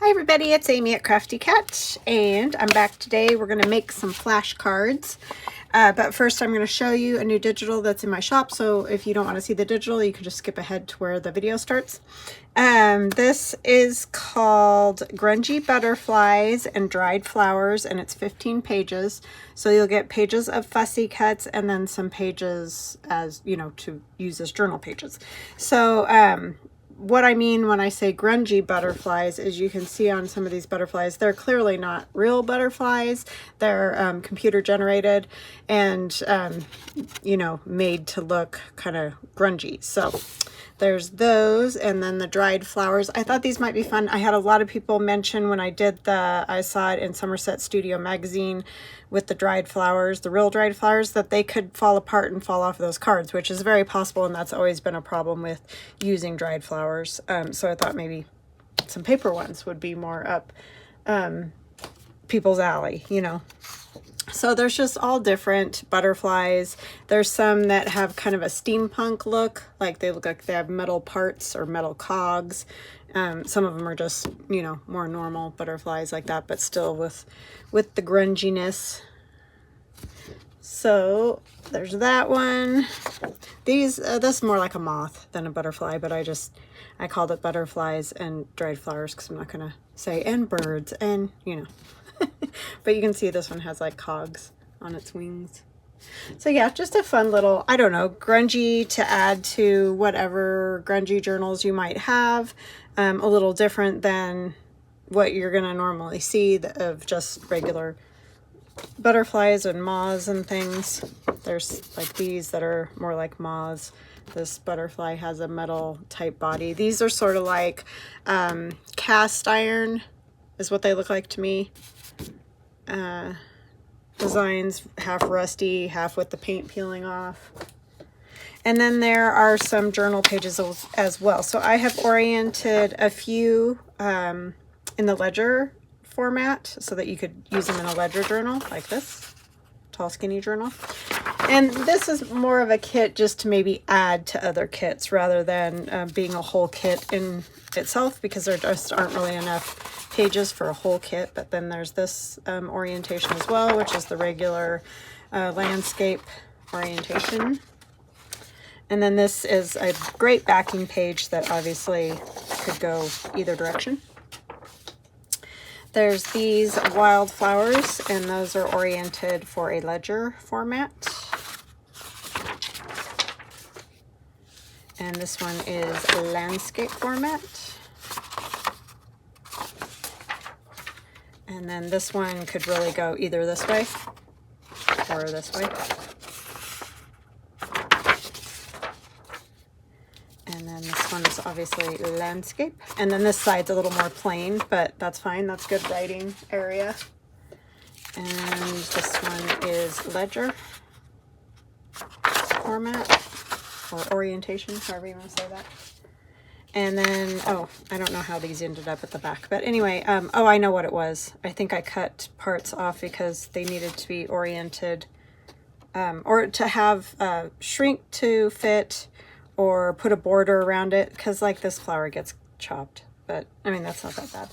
Hi everybody, it's Amy at Crafty Cat, and I'm back today. We're going to make some flashcards, but first I'm going to show you a new digital that's in my shop, so if you don't want to see the digital, you can just skip ahead to where the video starts. This is called Grungy Butterflies and Dried Flowers, and it's 15 pages, so you'll get pages of fussy cuts and then some pages as, you know, to use as journal pages. So, what I mean when I say grungy butterflies is you can see on some of these butterflies, they're clearly not real butterflies. They're computer generated and, you know, made to look kind of grungy. So there's those, and then the dried flowers. I thought these might be fun. I had a lot of people mention when I saw it in Somerset Studio magazine with the dried flowers, the real dried flowers, that they could fall apart and fall off of those cards, which is very possible, and that's always been a problem with using dried flowers. So I thought maybe some paper ones would be more up people's alley, you know. So there's just all different butterflies. There's some that have kind of a steampunk look, like they look like they have metal parts or metal cogs. Some of them are just, you know, more normal butterflies like that, but still with the grunginess. So there's that one. This is more like a moth than a butterfly, but I called it butterflies and dried flowers because I'm not gonna say and birds and, you know. But you can see this one has like cogs on its wings. So yeah, just a fun little, I don't know, grungy to add to whatever grungy journals you might have. A little different than what you're going to normally see of just regular butterflies and moths and things. There's like these that are more like moths. This butterfly has a metal type body. These are sort of like cast iron is what they look like to me. Designs, half rusty, half with the paint peeling off. And then there are some journal pages as well. So I have oriented a few in the ledger format so that you could use them in a ledger journal like this, tall skinny journal. And this is more of a kit just to maybe add to other kits rather than being a whole kit in itself, because there just aren't really enough pages for a whole kit. But then there's this orientation as well, which is the regular landscape orientation. And then this is a great backing page that obviously could go either direction. There's these wildflowers, and those are oriented for a ledger format. And this one is a landscape format. And then this one could really go either this way or this way. And then this one is obviously landscape. And then this side's a little more plain, but that's fine. That's good writing area. And this one is ledger format or orientation, however you want to say that. And then, oh, I don't know how these ended up at the back, but anyway, oh, I know what it was. I think I cut parts off because they needed to be oriented, or to have shrink to fit, or put a border around it, because like this flower gets chopped, but I mean, that's not that bad.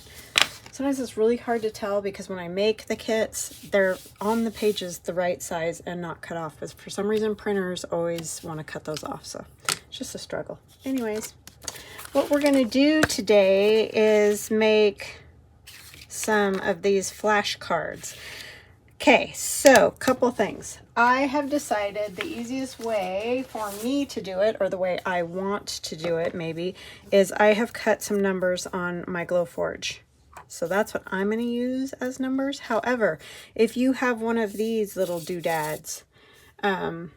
Sometimes it's really hard to tell because when I make the kits, they're on the pages the right size and not cut off, because for some reason printers always want to cut those off, so it's just a struggle. Anyways, what we're going to do today is make some of these flashcards. Okay, so couple things. I have decided the easiest way for me to do it, or the way I want to do it maybe, is I have cut some numbers on my Glowforge. So that's what I'm going to use as numbers. However, if you have one of these little doodads, and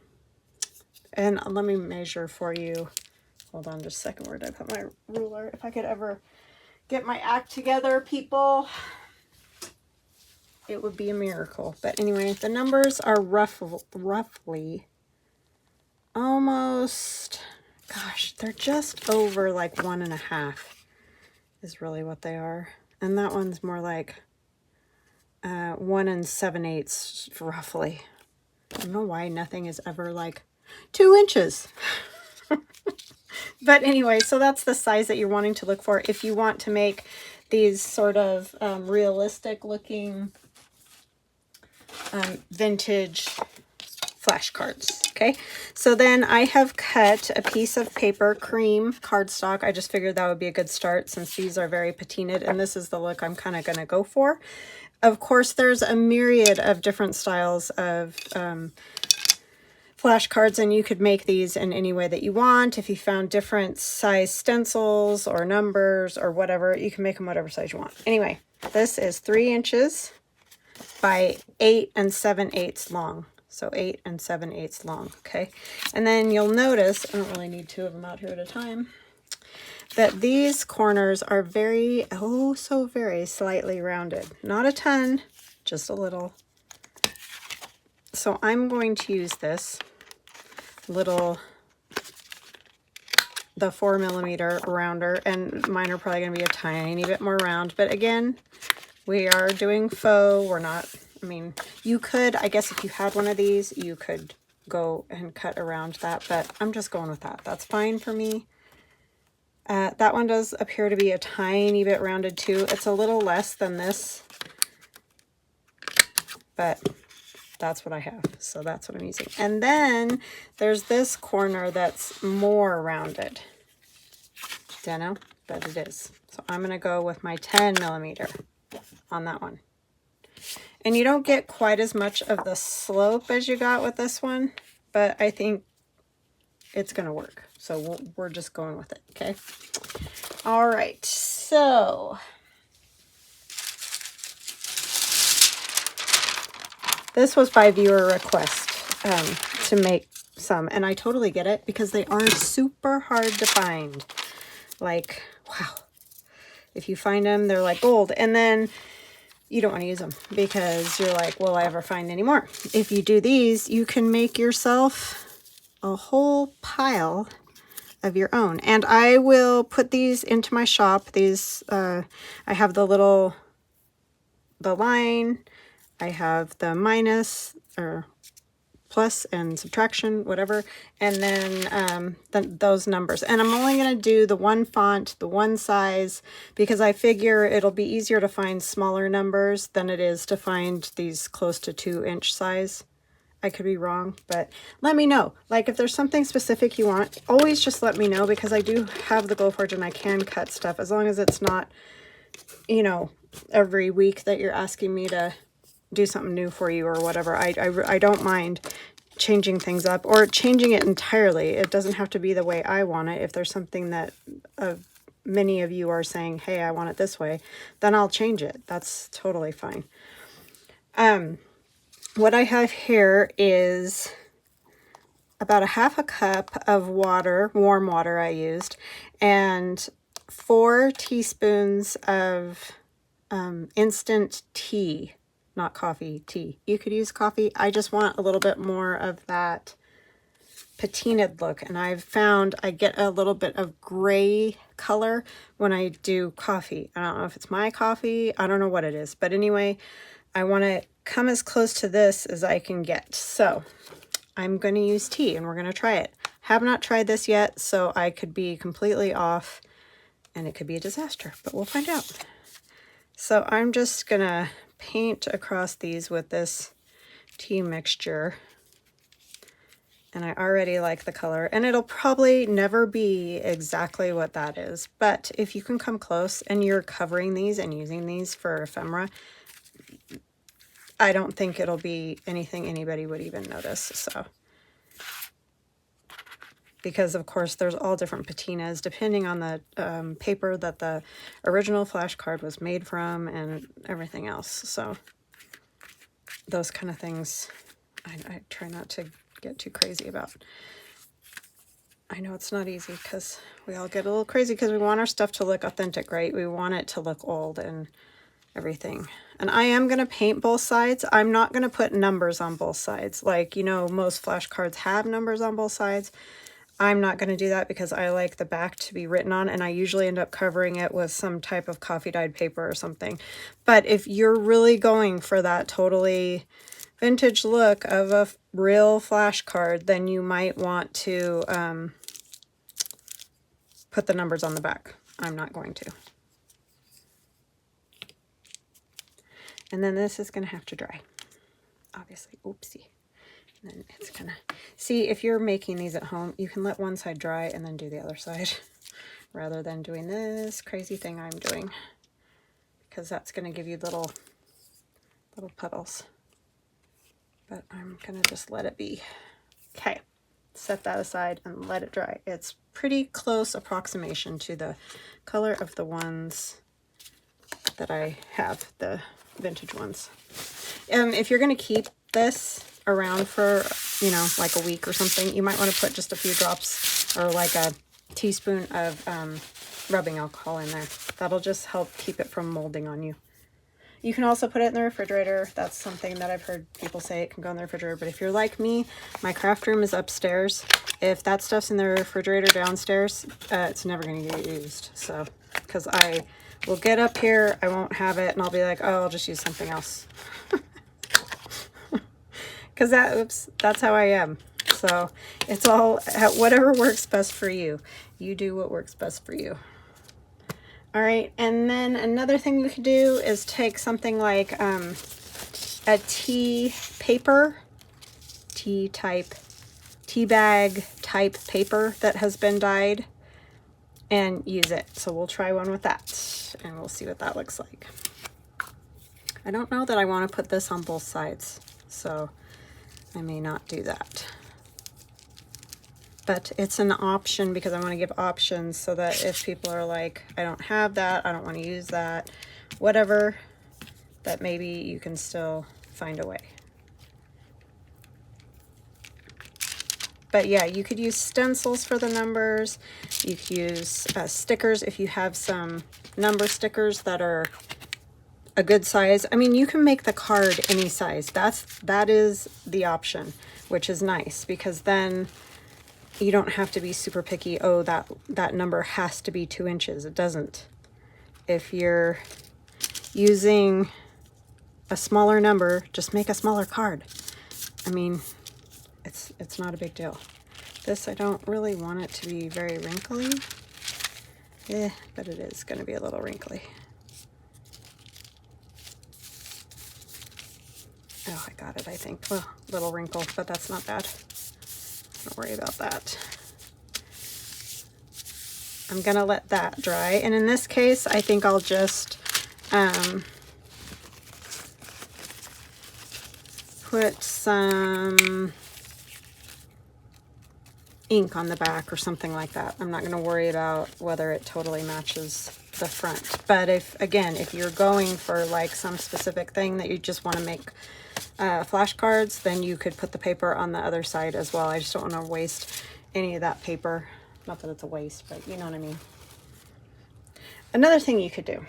let me measure for you. Hold on just a second. Where did I put my ruler? If I could ever get my act together, people, it would be a miracle. But anyway, the numbers are roughly almost, gosh, they're just over like 1.5 is really what they are. And that one's more like 1 7/8 roughly. I don't know why nothing is ever like 2 inches. But anyway, so that's the size that you're wanting to look for if you want to make these sort of realistic looking vintage flashcards. Okay, so then I have cut a piece of paper cream cardstock. I just figured that would be a good start since these are very patinaed, and this is the look I'm kind of going to go for. Of course, there's a myriad of different styles of flashcards, and you could make these in any way that you want. If you found different size stencils or numbers or whatever, you can make them whatever size you want. Anyway, this is 3 inches by 8 7/8 long. So 8 7/8 long, okay? And then you'll notice, I don't really need 2 of them out here at a time, that these corners are very, oh, so very slightly rounded. Not a ton, just a little. So I'm going to use this little, the 4mm rounder, and mine are probably going to be a tiny bit more round. But again, we are doing faux. We're not, I mean, you could, I guess if you had one of these, you could go and cut around that, but I'm just going with that. That's fine for me. That one does appear to be a tiny bit rounded too. It's a little less than this, but that's what I have. So that's what I'm using. And then there's this corner that's more rounded. Don't know, but it is. So I'm going to go with my 10mm on that one. And you don't get quite as much of the slope as you got with this one, but I think it's going to work. So we're just going with it, okay? All right, so this was by viewer request to make some, and I totally get it because they are super hard to find. Like, wow. If you find them, they're like gold. And then you don't want to use them because you're like, will I ever find any more? If you do these, you can make yourself a whole pile of your own. And I will put these into my shop. These, I have the line, I have the minus or plus and subtraction, whatever, and then those numbers. And I'm only going to do the one font, the one size, because I figure it'll be easier to find smaller numbers than it is to find these close to 2-inch size. I could be wrong, but let me know. Like, if there's something specific you want, always just let me know, because I do have the Glowforge and I can cut stuff, as long as it's not, you know, every week that you're asking me to do something new for you or whatever. I don't mind changing things up or changing it entirely. It doesn't have to be the way I want it. If there's something that many of you are saying, hey, I want it this way, then I'll change it. That's totally fine. What I have here is about 1/2 cup of water, warm water I used, and 4 teaspoons of instant tea, not coffee, tea. You could use coffee. I just want a little bit more of that patinaed look, and I've found I get a little bit of gray color when I do coffee. I don't know if it's my coffee. I don't know what it is, but anyway, I want to come as close to this as I can get. So I'm going to use tea, and we're going to try it. Have not tried this yet, so I could be completely off and it could be a disaster, but we'll find out. So I'm just going to paint across these with this tea mixture, and I already like the color, and it'll probably never be exactly what that is, but if you can come close and you're covering these and using these for ephemera, I don't think it'll be anything anybody would even notice. So, because of course there's all different patinas depending on the paper that the original Flashcard was made from and everything else. So those kind of things I try not to get too crazy about. I know it's not easy because we all get a little crazy because we want our stuff to look authentic, right? We want it to look old and everything. And I am going to paint both sides. I'm not going to put numbers on both sides. Like, you know, most flashcards have numbers on both sides. I'm not going to do that because I like the back to be written on, and I usually end up covering it with some type of coffee dyed paper or something. But if you're really going for that totally vintage look of a real flashcard, then you might want to put the numbers on the back. I'm not going to. And then this is going to have to dry, obviously. Oopsie. And then it's going to, see, if you're making these at home, you can let one side dry and then do the other side rather than doing this crazy thing I'm doing, because that's going to give you little puddles. But I'm going to just let it be. Okay, set that aside and let it dry. It's pretty close approximation to the color of the ones that I have, the vintage ones. If you're going to keep this around for, you know, like a week or something, you might want to put just a few drops or like a teaspoon of rubbing alcohol in there. That'll just help keep it from molding on you. You can also put it in the refrigerator. That's something that I've heard people say, it can go in the refrigerator. But if you're like me, my craft room is upstairs. If that stuff's in the refrigerator downstairs, it's never going to get used. So, because I will get up here, I won't have it, and I'll be like, oh, I'll just use something else. Because that's how I am. So it's all, whatever works best for you. You do what works best for you. All right, and then another thing you could do is take something like a tea paper, tea bag type paper that has been dyed, and use it. So we'll try one with that, and we'll see what that looks like. I don't know that I want to put this on both sides, so I may not do that. But it's an option because I want to give options so that if people are like, I don't have that, I don't want to use that, whatever, that maybe you can still find a way. But yeah, you could use stencils for the numbers. You could use stickers if you have some number stickers that are a good size. I mean, you can make the card any size. That is the option, which is nice because then you don't have to be super picky. Oh, that number has to be 2 inches. It doesn't. If you're using a smaller number, just make a smaller card. I mean, it's not a big deal. This, I don't really want it to be very wrinkly. But it is going to be a little wrinkly. Oh, I got it, I think. Well, little wrinkle, but that's not bad. Don't worry about that. I'm gonna let that dry, and in this case I think I'll just put some ink on the back or something like that. I'm not gonna worry about whether it totally matches the front. But if you're going for like some specific thing that you just want to make flashcards, then you could put the paper on the other side as well. I just don't want to waste any of that paper. Not that it's a waste, but you know what I mean. Another thing you could do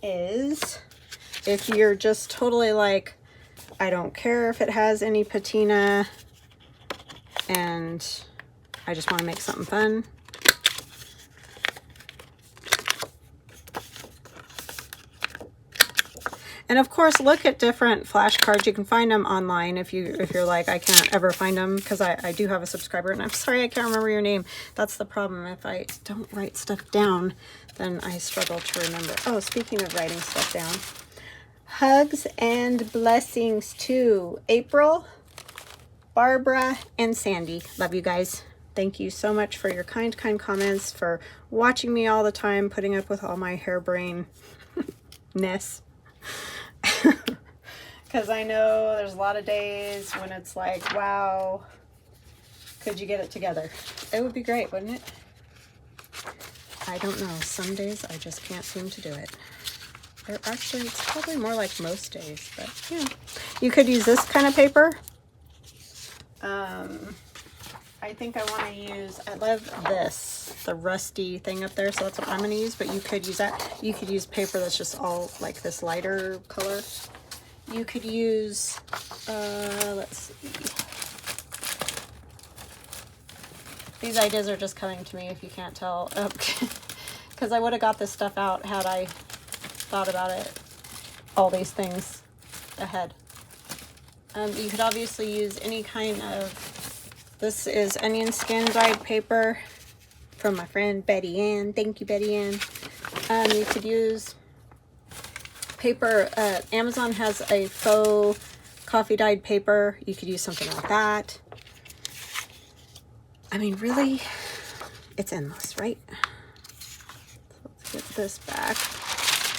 is if you're just totally like, I don't care if it has any patina and I just want to make something fun. And of course, look at different flashcards. You can find them online if you're like, I can't ever find them, because I do have a subscriber, and I'm sorry I can't remember your name. That's the problem. If I don't write stuff down, then I struggle to remember. Oh, speaking of writing stuff down, hugs and blessings to April, Barbara, and Sandy. Love you guys. Thank you so much for your kind comments, for watching me all the time, putting up with all my harebrainedness. Because I know there's a lot of days when it's like, wow, could you get it together? It would be great, wouldn't it? I don't know. Some days I just can't seem to do it. Or actually, it's probably more like most days, but yeah. You could use this kind of paper. I think I want to use, I love this, the rusty thing up there, so that's what I'm going to use, but you could use that. You could use paper that's just all like this lighter color. You could use, let's see. These ideas are just coming to me if you can't tell, because I would have got this stuff out had I thought about it, all these things ahead. You could obviously use any kind of, this is onion skin dyed paper from my friend Betty Ann. Thank you, Betty Ann. You could use paper. Amazon has a faux coffee dyed paper. You could use something like that. I mean, really, it's endless, right? So let's get this back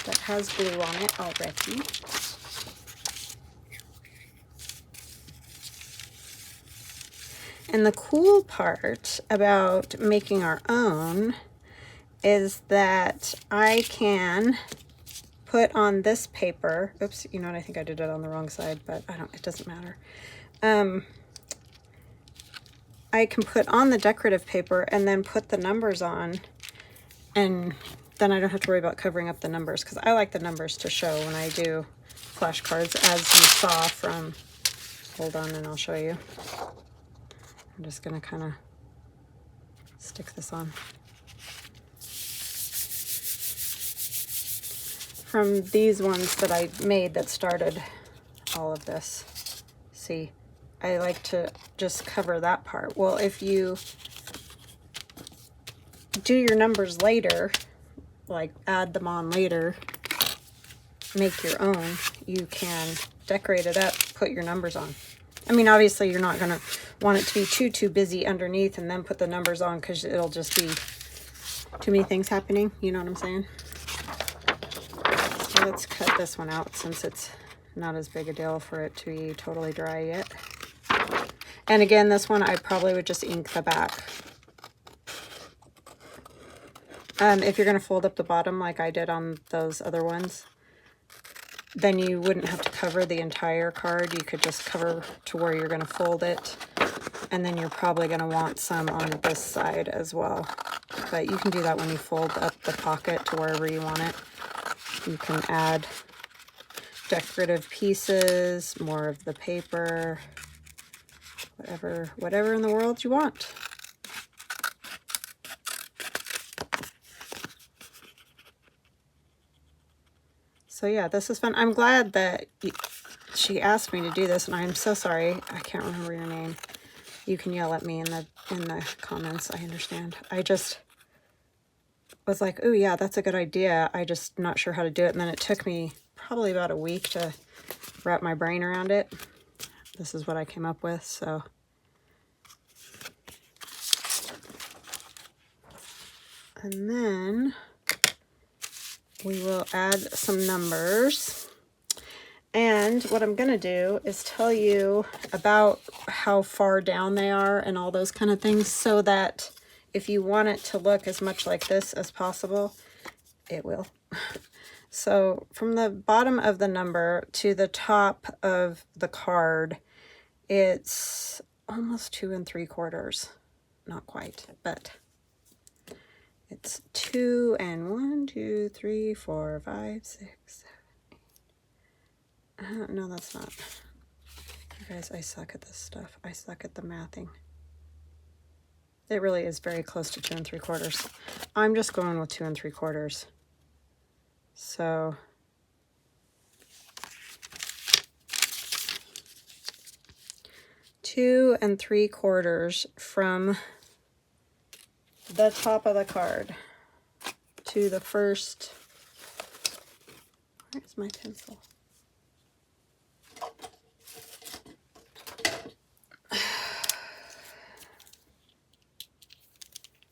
that has glue on it already. And the cool part about making our own is that I can put on this paper, oops, you know what, I think I did it on the wrong side, but it doesn't matter. I can put on the decorative paper and then put the numbers on, and then I don't have to worry about covering up the numbers, because I like the numbers to show when I do flashcards, as you saw from, hold on and I'll show you. I'm just going to kind of stick this on. From these ones that I made that started all of this, see, I like to just cover that part. Well, if you do your numbers later, like add them on later, make your own, you can decorate it up, put your numbers on. I mean, obviously you're not going to want it to be too busy underneath and then put the numbers on, because it'll just be too many things happening. You know what I'm saying? So let's cut this one out since it's not as big a deal for it to be totally dry yet. And again, this one I probably would just ink the back. If you're going to fold up the bottom like I did on those other ones, then you wouldn't have to cover the entire card. You could just cover to where you're going to fold it, and then you're probably going to want some on this side as well. But you can do that when you fold up the pocket to wherever you want it. You can add decorative pieces, more of the paper, whatever in the world you want. So yeah, this is fun. I'm glad that she asked me to do this, and I'm so sorry. I can't remember your name. You can yell at me in the comments. I understand. I just was like, oh yeah, that's a good idea. I just not sure how to do it. And then it took me probably about a week to wrap my brain around it. This is what I came up with, so. And then we will add some numbers. And what I'm going to do is tell you about how far down they are and all those kind of things, so that if you want it to look as much like this as possible, it will. So from the bottom of the number to the top of the card, it's almost 2 3/4. Not quite, but it's 2 and 1, 2, 3, 4, 5, 6, 7, 8. No, that's not. You guys, I suck at this stuff. I suck at the mathing. It really is very close to 2 3/4. I'm just going with 2 3/4. So two and 3/4 from the top of the card to the first. Where's my pencil?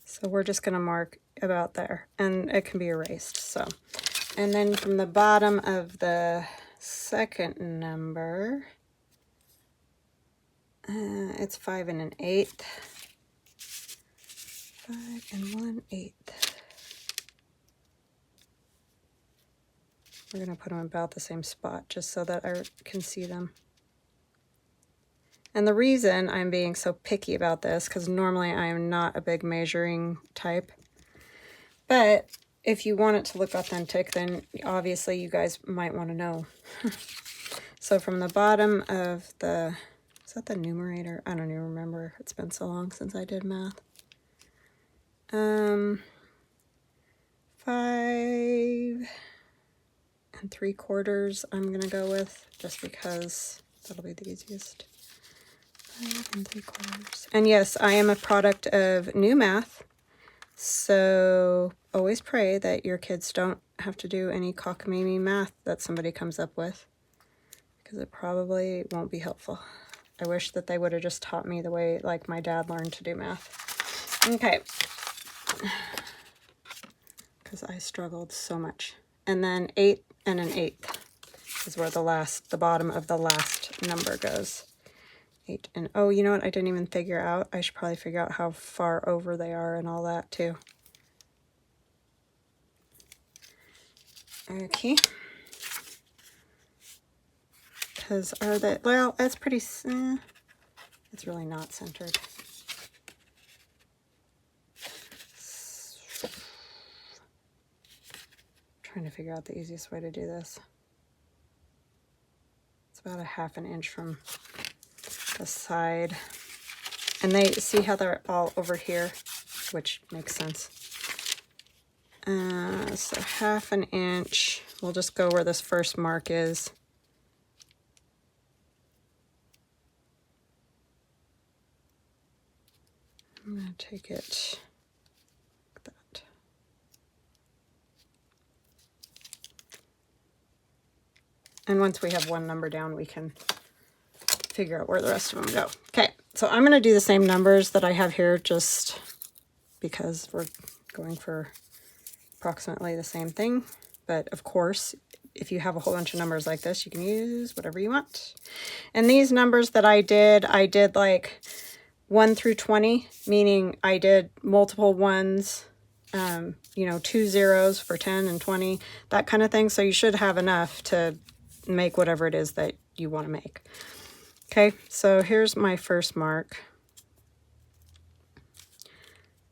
So we're just going to mark about there, and it can be erased. So, and then from the bottom of the second number, it's 5 1/8. 5 1/8. We're going to put them about the same spot just so that I can see them. And the reason I'm being so picky about this, because normally I am not a big measuring type, but if you want it to look authentic, then obviously you guys might want to know. So from the bottom of the, is that the numerator? I don't even remember. It's been so long since I did math. 5 3/4 I'm going to go with, just because that'll be the easiest. 5 3/4. And yes, I am a product of new math. So always pray that your kids don't have to do any cockamamie math that somebody comes up with, because it probably won't be helpful. I wish that they would have just taught me the way like my dad learned to do math. Okay. Because I struggled so much. And then 8 and an 1/8 is where the bottom of the last number goes. 8 and, oh, you know what? I didn't even figure out. I should probably figure out how far over they are and all that too. Okay. Because are they, well, that's pretty, it's really not centered. Trying to figure out the easiest way to do this. It's about 1/2 inch from the side. And they see how they're all over here, which makes sense. So 1/2 inch. We'll just go where this first mark is. I'm going to take it like that. And once we have one number down, we can figure out where the rest of them go. Okay, so I'm going to do the same numbers that I have here just because we're going for approximately the same thing. But of course, if you have a whole bunch of numbers like this, you can use whatever you want. And these numbers that I did like 1 through 20, meaning I did multiple ones, you know, 2 zeros for 10 and 20, that kind of thing. So you should have enough to make whatever it is that you want to make. Okay, so here's my first mark.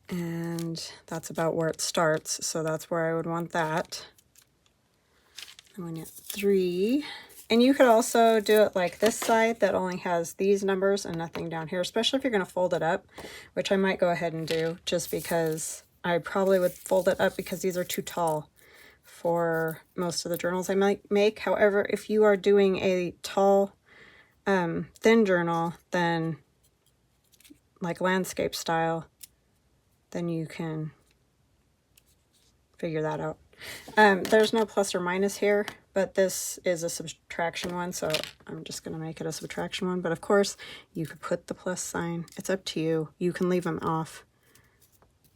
And that's about where it starts. So that's where I would want that. And we need 3. And you could also do it like this side that only has these numbers and nothing down here, especially if you're going to fold it up, which I might go ahead and do just because I probably would fold it up because these are too tall for most of the journals I might make. However, if you are doing a tall, thin journal, then like landscape style, then you can figure that out. There's no plus or minus here, but this is a subtraction one, so I'm just going to make it a subtraction one. But of course, you could put the plus sign. It's up to you. You can leave them off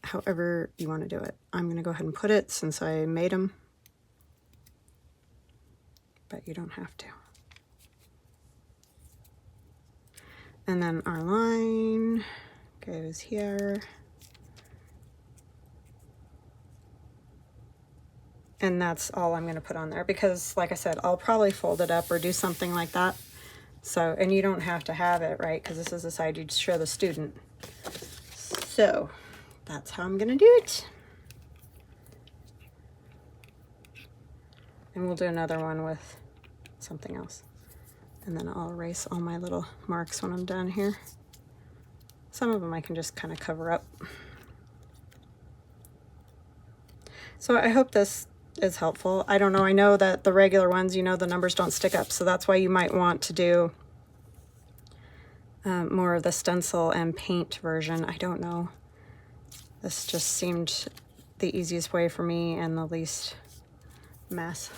however you want to do it. I'm going to go ahead and put it since I made them, but you don't have to. And then our line goes here. And that's all I'm going to put on there because, like I said, I'll probably fold it up or do something like that. So, and you don't have to have it, right? Because this is the side you'd show the student. So, that's how I'm going to do it. And we'll do another one with something else. And then I'll erase all my little marks when I'm done here. Some of them I can just kind of cover up. So I hope this is helpful. I don't know. I know that the regular ones, you know, the numbers don't stick up. So that's why you might want to do more of the stencil and paint version. I don't know. This just seemed the easiest way for me and the least mess.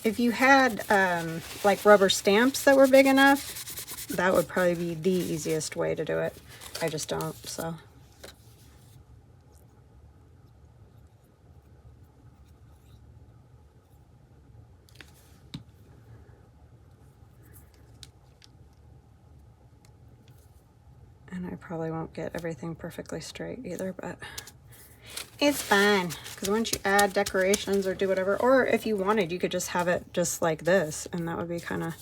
If you had like rubber stamps that were big enough, that would probably be the easiest way to do it. I just don't, so. And I probably won't get everything perfectly straight either, but it's fine. Because once you add decorations or do whatever, or if you wanted, you could just have it just like this, and that would be kind of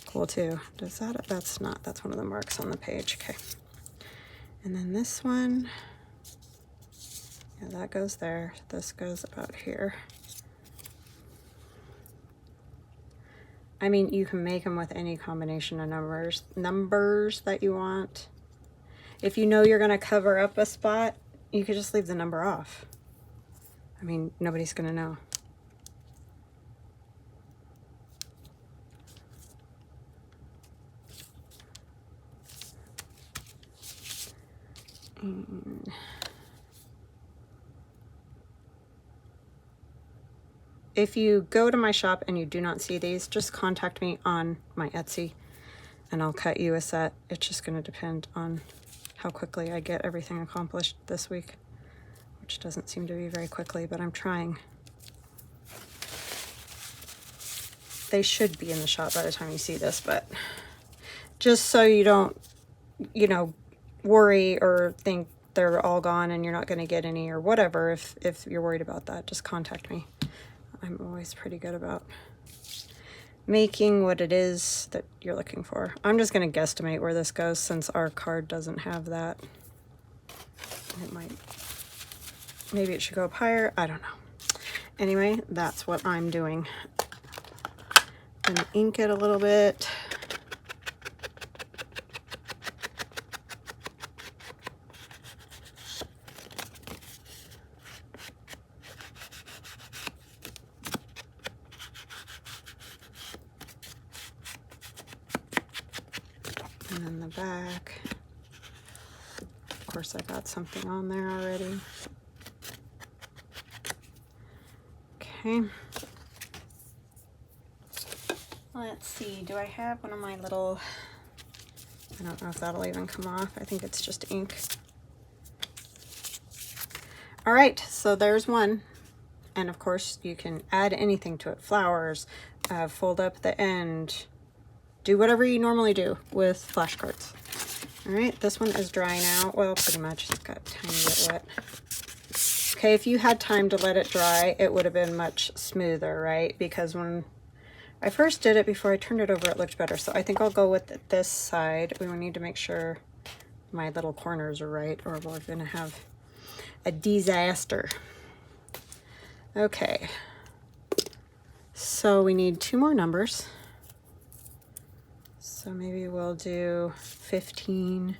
cool too. Does that? That's not. That's one of the marks on the page. Okay. And then this one, yeah, that goes there. This goes about here. I mean, you can make them with any combination of numbers that you want. If you know you're going to cover up a spot, you could just leave the number off. I mean, nobody's going to know. And if you go to my shop and you do not see these, just contact me on my Etsy and I'll cut you a set. It's just going to depend on how quickly I get everything accomplished this week, which doesn't seem to be very quickly, but I'm trying. They should be in the shop by the time you see this, but just so you don't, you know, worry or think they're all gone and you're not going to get any or whatever. If you're worried about that, just contact me. I'm always pretty good about making what it is that you're looking for. I'm just going to guesstimate where this goes since our card doesn't have that. It might, maybe it should go up higher. I don't know. Anyway, that's what I'm doing. I'm going to ink it a little bit. And then the back, of course I got something on there already. Okay. Let's see, do I have one of my little, I don't know if that'll even come off. I think it's just ink. All right, so there's one. And of course you can add anything to it. Flowers, fold up the end, do whatever you normally do with flashcards. All right, this one is dry now. Well, pretty much, it's got a tiny bit wet. Okay, if you had time to let it dry, it would have been much smoother, right? Because when I first did it, before I turned it over, it looked better. So I think I'll go with this side. We will need to make sure my little corners are right, or we're gonna have a disaster. Okay, so we need 2 more numbers. So maybe we'll do 15.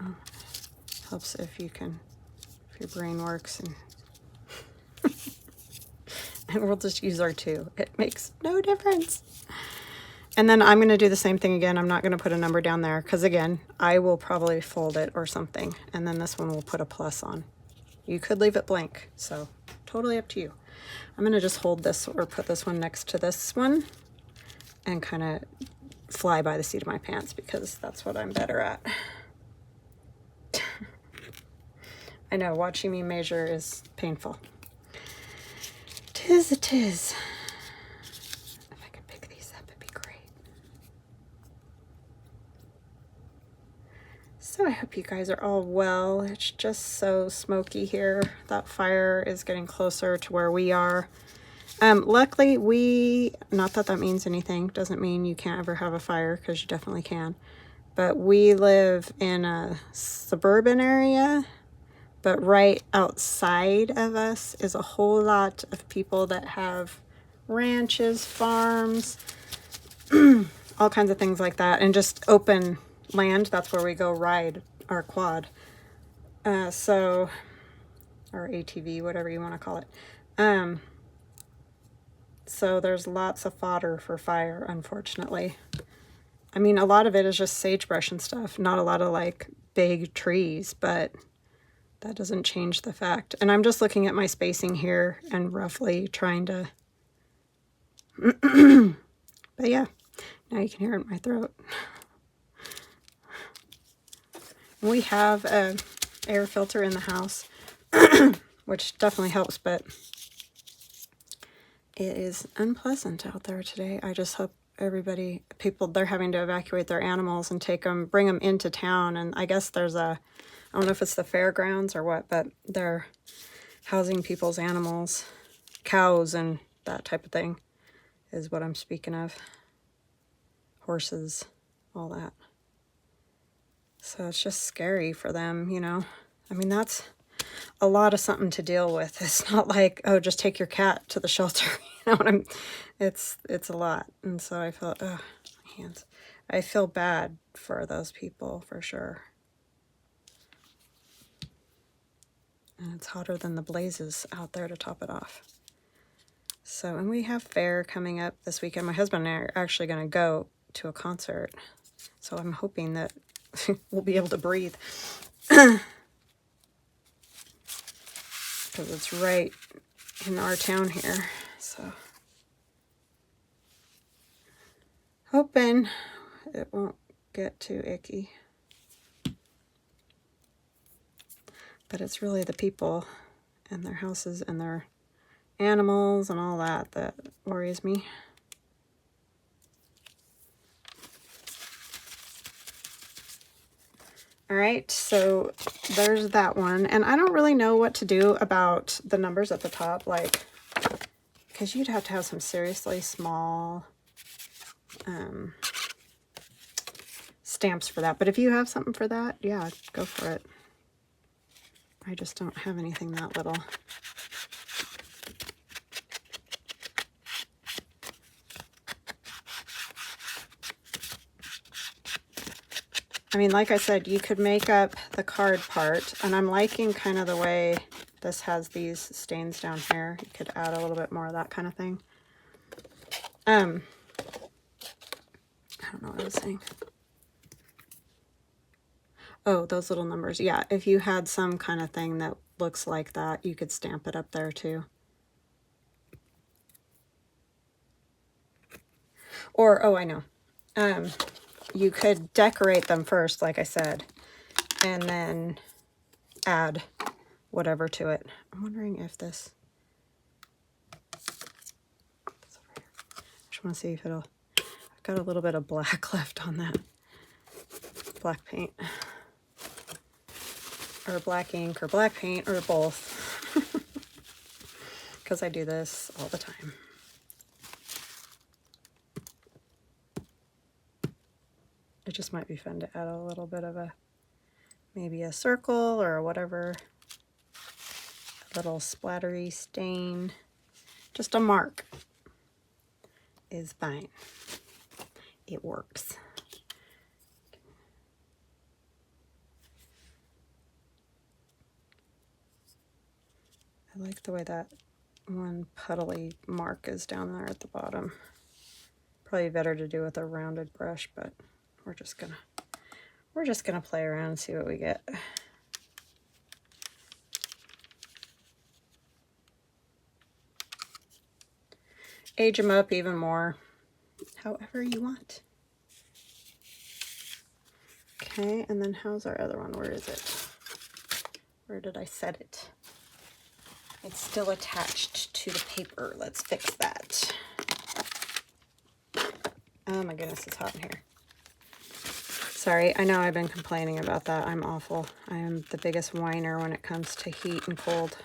Oh, helps if you can, if your brain works, and and we'll just use our 2. It makes no difference. And then I'm going to do the same thing again. I'm not going to put a number down there because, again, I will probably fold it or something. And then this one will put a plus on. You could leave it blank, so totally up to you. I'm going to just hold this or put this one next to this one and kind of fly by the seat of my pants because that's what I'm better at. I know, watching me measure is painful. 'Tis it is. If I could pick these up, it'd be great. So I hope you guys are all well. It's just so smoky here. That fire is getting closer to where we are. Luckily, not that that means anything, doesn't mean you can't ever have a fire, because you definitely can. But we live in a suburban area, but right outside of us is a whole lot of people that have ranches, farms, all kinds of things like that, and just open land. That's where we go ride our quad. Or ATV, whatever you want to call it. So there's lots of fodder for fire, unfortunately. I mean, a lot of it is just sagebrush and stuff, not a lot of like big trees, but that doesn't change the fact. And I'm just looking at my spacing here and roughly trying to, but yeah, now you can hear it in my throat. We have a air filter in the house, which definitely helps, but it is unpleasant out there today. I just hope people, they're having to evacuate their animals and bring them into town. And I guess there's I don't know if it's the fairgrounds or what, but they're housing people's animals, cows and that type of thing is what I'm speaking of. Horses, all that. So it's just scary for them, you know. I mean, that's a lot of something to deal with. It's not like, oh, just take your cat to the shelter. You know what it's a lot. And so I feel, my hands. I feel bad for those people for sure. And it's hotter than the blazes out there to top it off. So, and we have fair coming up this weekend. My husband and I are actually going to go to a concert. So I'm hoping that we'll be able to breathe. Because it's right in our town here. So hoping it won't get too icky. But it's really the people and their houses and their animals and all that that worries me. All right, so there's that one. And I don't really know what to do about the numbers at the top, like, because you'd have to have some seriously small stamps for that. But if you have something for that, yeah, go for it. I just don't have anything that little. I mean, like I said, you could make up the card part, and I'm liking kind of the way this has these stains down here. You could add a little bit more of that kind of thing. I don't know what I was saying. Oh, those little numbers. Yeah, if you had some kind of thing that looks like that, you could stamp it up there too. Or, oh, I know. You could decorate them first, like I said, and then add whatever to it. I'm wondering if this... I just want to see if it'll... I've got a little bit of black left on that. Black paint. Or black ink, or black paint, or both. Because I do this all the time. It just might be fun to add a little bit of a, maybe a circle or whatever, a little splattery stain. Just a mark is fine. It works. I like the way that one puddly mark is down there at the bottom. Probably better to do with a rounded brush, but we're just gonna play around and see what we get. Age them up even more, however you want. Okay, and then how's our other one? Where is it? Where did I set it? It's still attached to the paper. Let's fix that. Oh my goodness, it's hot in here. Sorry, I know I've been complaining about that. I'm awful. I am the biggest whiner when it comes to heat and cold.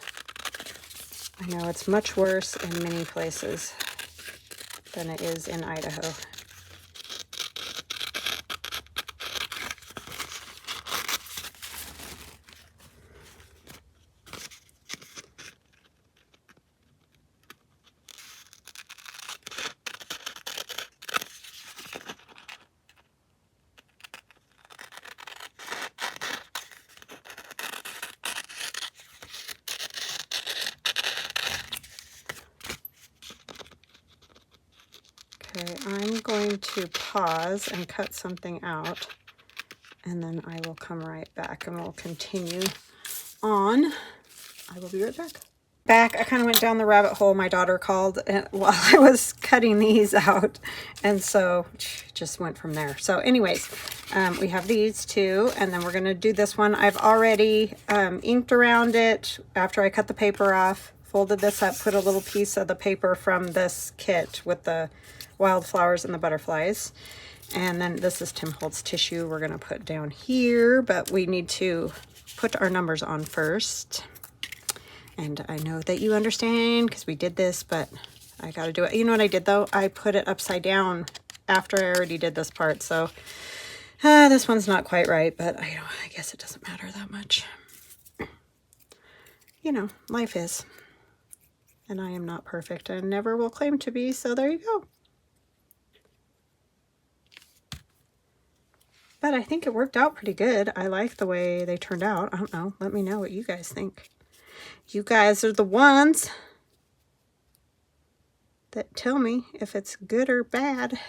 I know it's much worse in many places than it is in Idaho. Okay, I'm going to pause and cut something out, and then I will come right back and we'll continue on. I will be right back. I kind of went down the rabbit hole. My daughter called while I was cutting these out, and so just went from there. So anyways, we have these two, and then we're going to do this one. I've already inked around it after I cut the paper off, folded this up, put a little piece of the paper from this kit with the wildflowers and the butterflies. And then this is Tim Holtz tissue we're going to put down here, but we need to put our numbers on first. And I know that you understand because we did this, but I got to do it. You know what I did though? I put it upside down after I already did this part. So this one's not quite right, but I guess it doesn't matter that much. You know, life is. And I am not perfect and never will claim to be, so there you go. But I think it worked out pretty good. I like the way they turned out. I don't know. Let me know what you guys think. You guys are the ones that tell me if it's good or bad.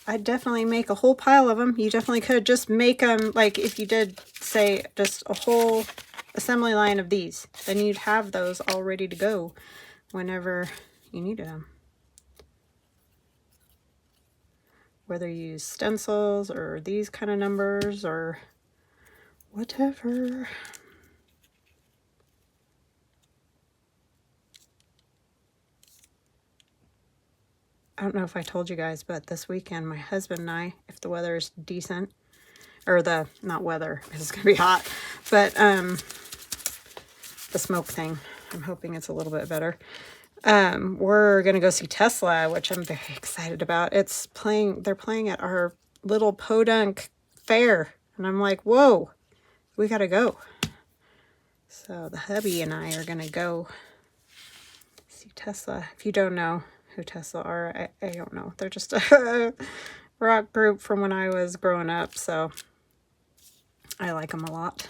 I'd definitely make a whole pile of them. You definitely could just make them, like if you did, say, just a whole assembly line of these. Then you'd have those all ready to go whenever you needed them. Whether you use stencils or these kind of numbers or whatever. I don't know if I told you guys, but this weekend my husband and I, if the weather is decent, or the, not weather, because it's going to be hot, but the smoke thing, I'm hoping it's a little bit better. We're going to go see Tesla, which I'm very excited about. They're playing at our little podunk fair. And I'm like, whoa, we got to go. So the hubby and I are going to go see Tesla. If you don't know who Tesla are, I don't know. They're just a rock group from when I was growing up. So I like them a lot.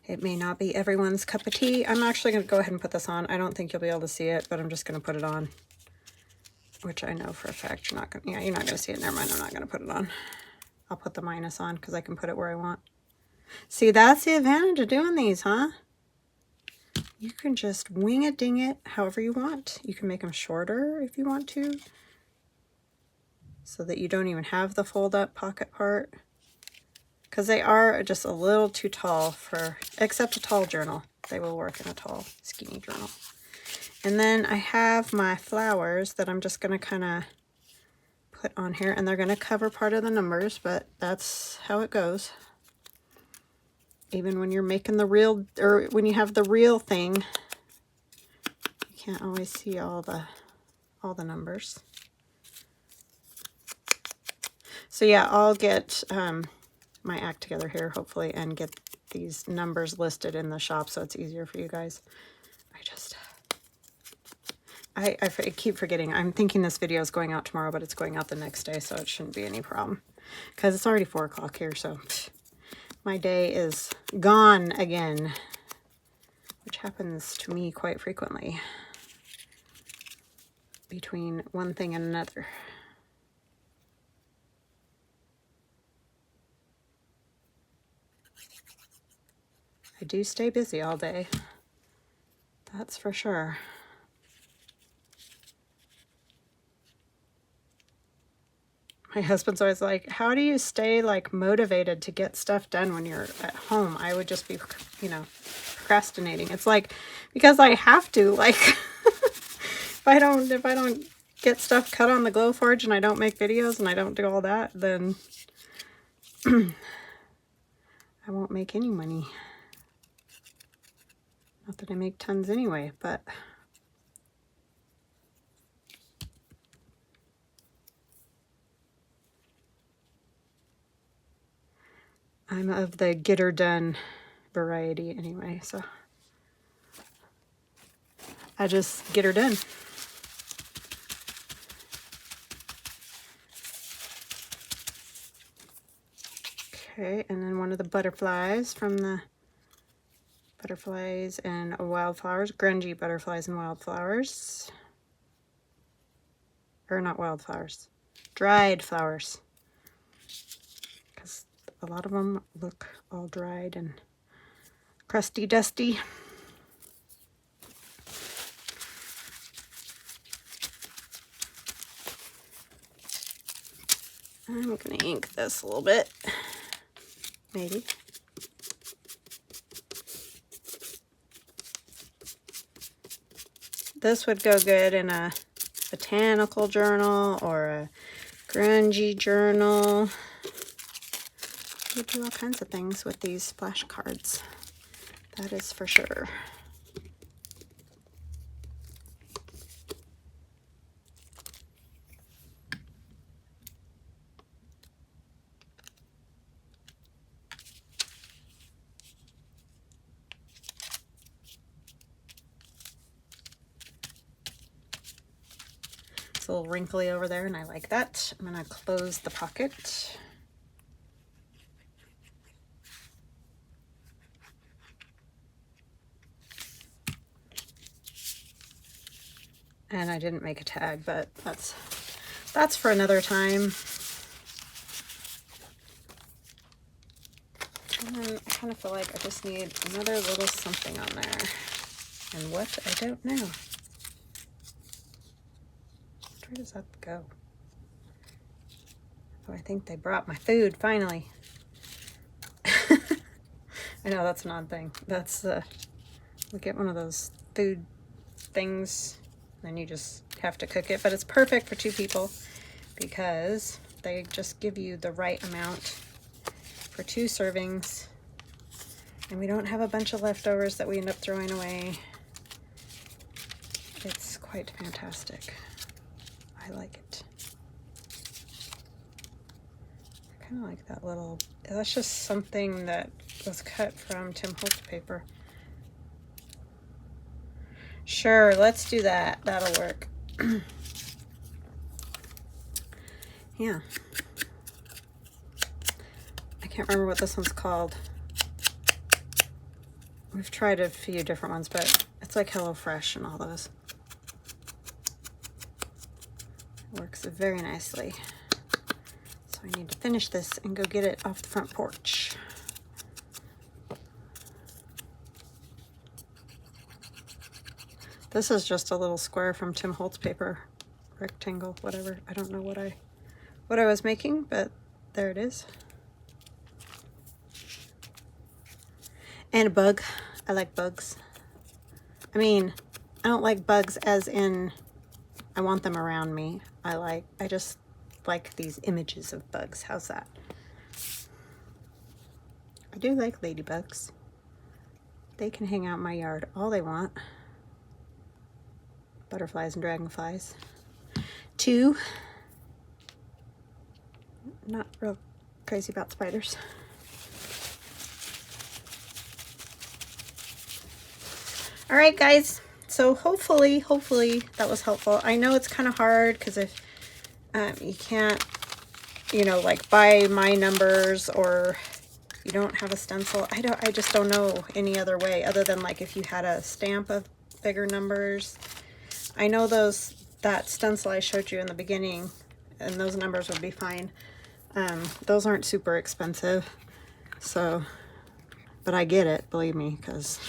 It may not be everyone's cup of tea. I'm actually going to go ahead and put this on. I don't think you'll be able to see it, but I'm just going to put it on. Which I know for a fact you're not going to, yeah, you're not going to see it. Never mind, I'm not going to put it on. I'll put the minus on because I can put it where I want. See, that's the advantage of doing these, huh? You can just wing it, ding it, however you want. You can make them shorter if you want to. So that you don't even have the fold up pocket part. Because they are just a little too tall for, except a tall journal. They will work in a tall, skinny journal. And then I have my flowers that I'm just going to kind of put on here. And they're going to cover part of the numbers, but that's how it goes. Even when you're making the real, or when you have the real thing, you can't always see all the numbers. So yeah, I'll get my act together here, hopefully, and get these numbers listed in the shop so it's easier for you guys. I keep forgetting. I'm thinking this video is going out tomorrow, but it's going out the next day, so it shouldn't be any problem. Because it's already 4 o'clock here, so my day is gone again, which happens to me quite frequently between one thing and another. I do stay busy all day. That's for sure. My husband's always like, how do you stay like motivated to get stuff done when you're at home? I would just be, you know, procrastinating. It's like, because I have to, like, if I don't get stuff cut on the Glowforge and I don't make videos and I don't do all that, then I won't make any money. Not that I make tons anyway, but I'm of the get her done variety anyway, so I just get her done. Okay, and then one of the butterflies from the Butterflies and Wildflowers, Grungy Butterflies and Wildflowers. Or not wildflowers, dried flowers. Because a lot of them look all dried and crusty, dusty. I'm going to ink this a little bit, maybe. This would go good in a botanical journal or a grungy journal. You do all kinds of things with these flashcards. That is for sure. It's a little wrinkly over there, and I like that. I'm going to close the pocket. And I didn't make a tag, but that's for another time. And then I kind of feel like I just need another little something on there. And what? I don't know. Where does that go? Oh, I think they brought my food, finally. I know, that's an odd thing. That's, we get one of those food things, and then you just have to cook it. But it's perfect for 2 people because they just give you the right amount for 2 servings. And we don't have a bunch of leftovers that we end up throwing away. It's quite fantastic. I like it. I kind of like that little, that's just something that was cut from Tim Holtz paper. Sure, let's do that. That'll work. Yeah. I can't remember what this one's called. We've tried a few different ones, but it's like HelloFresh and all those. It works very nicely. So I need to finish this and go get it off the front porch. This is just a little square from Tim Holtz paper, rectangle, whatever. I don't know what I was making, but there it is. And a bug. I like bugs. I mean, I don't like bugs as in I want them around me. I just like these images of bugs. How's that? I do like ladybugs. They can hang out in my yard all they want. Butterflies and dragonflies. 2. Not real crazy about spiders. All right, guys. So hopefully that was helpful. I know it's kind of hard because if you can't, you know, like buy my numbers, or you don't have a stencil. I just don't know any other way other than like if you had a stamp of bigger numbers. I know that stencil I showed you in the beginning, and those numbers would be fine. Those aren't super expensive, so, but I get it, believe me, because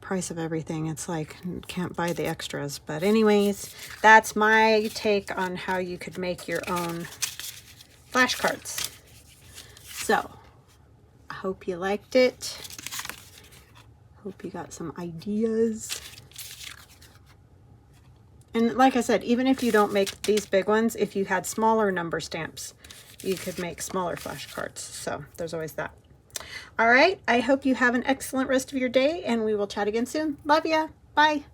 price of everything, it's like, can't buy the extras. But anyways, that's my take on how you could make your own flashcards. So, I hope you liked it. Hope you got some ideas. And like I said, even if you don't make these big ones, if you had smaller number stamps, you could make smaller flashcards. So there's always that. All right, I hope you have an excellent rest of your day, and we will chat again soon. Love ya. Bye.